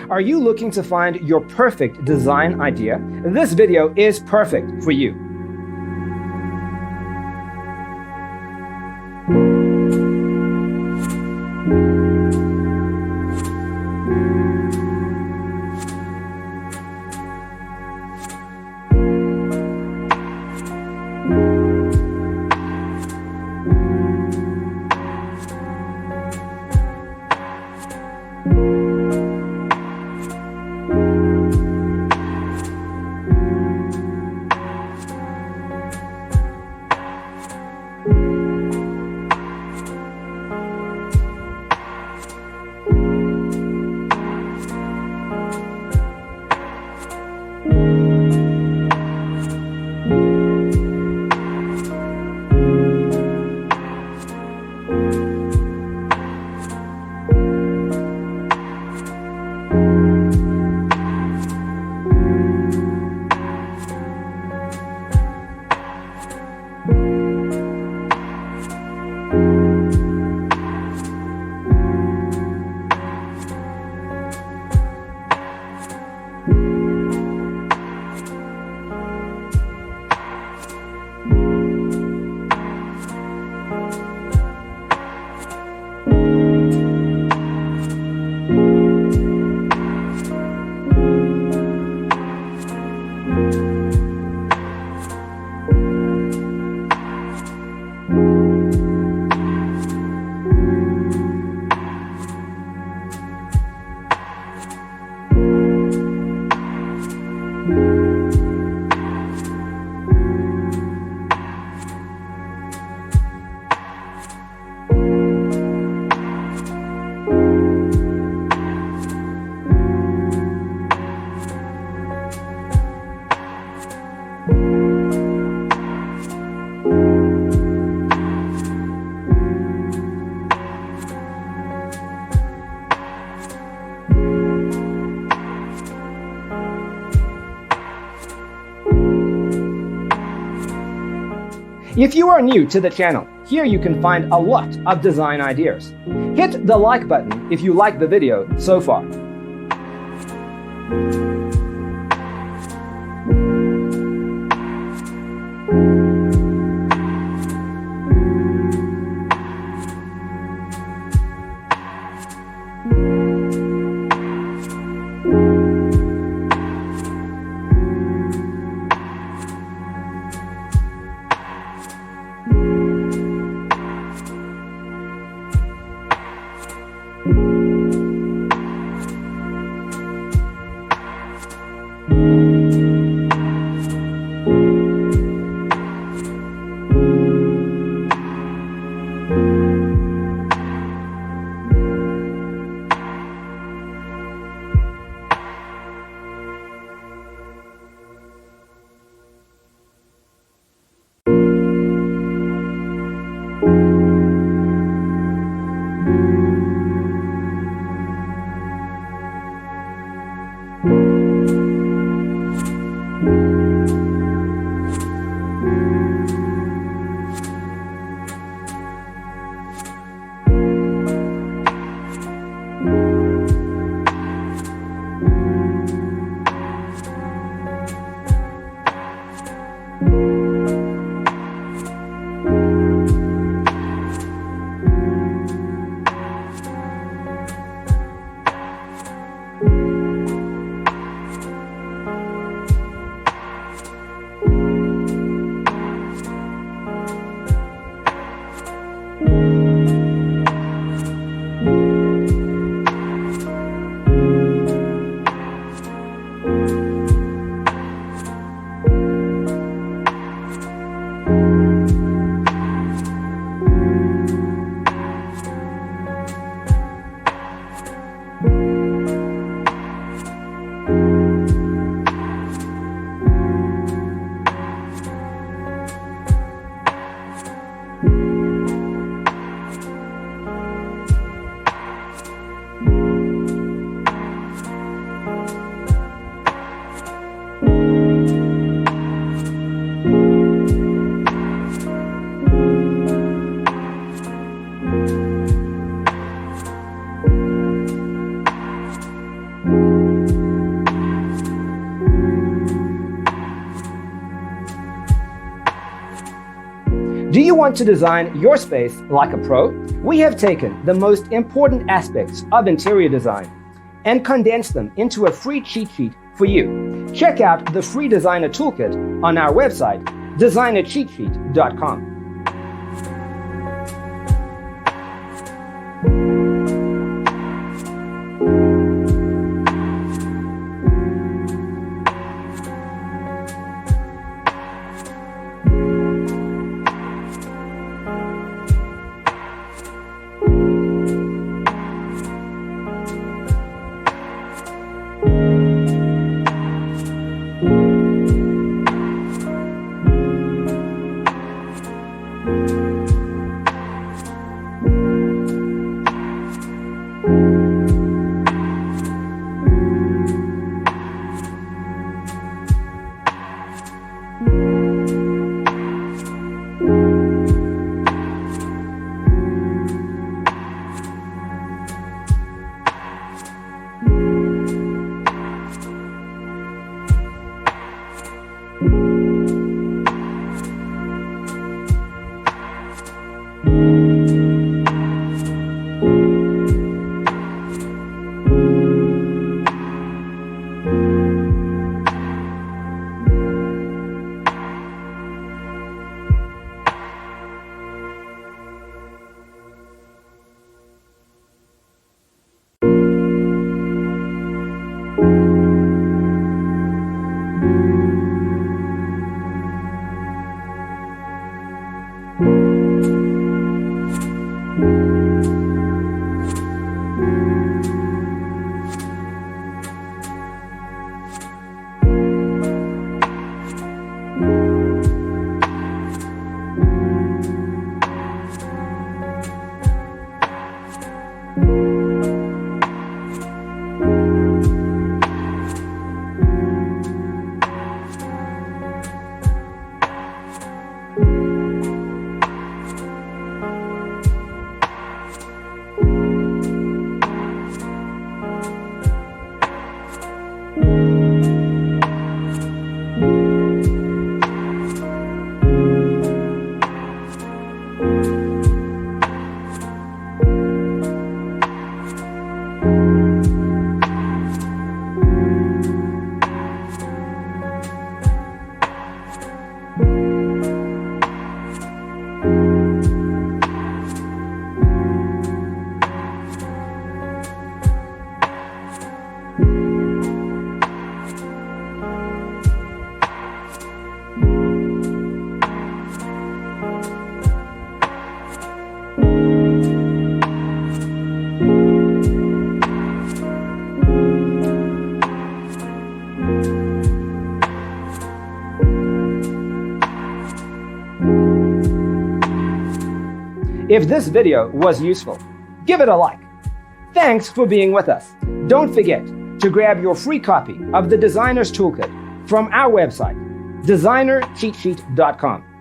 Are you looking to find your perfect design idea? This video is perfect for you. If you are new to the channel, here you can find a lot of design ideas. Hit the like button if you like the video so far. Do you want to design your space like a pro? We have taken the most important aspects of interior design and condensed them into a free cheat sheet for you. Check out the free designer toolkit on our website, designercheatsheet.com. If this video was useful, give it a like. Thanks for being with us. Don't forget to grab your free copy of the Designer's Toolkit from our website, designercheatsheet.com.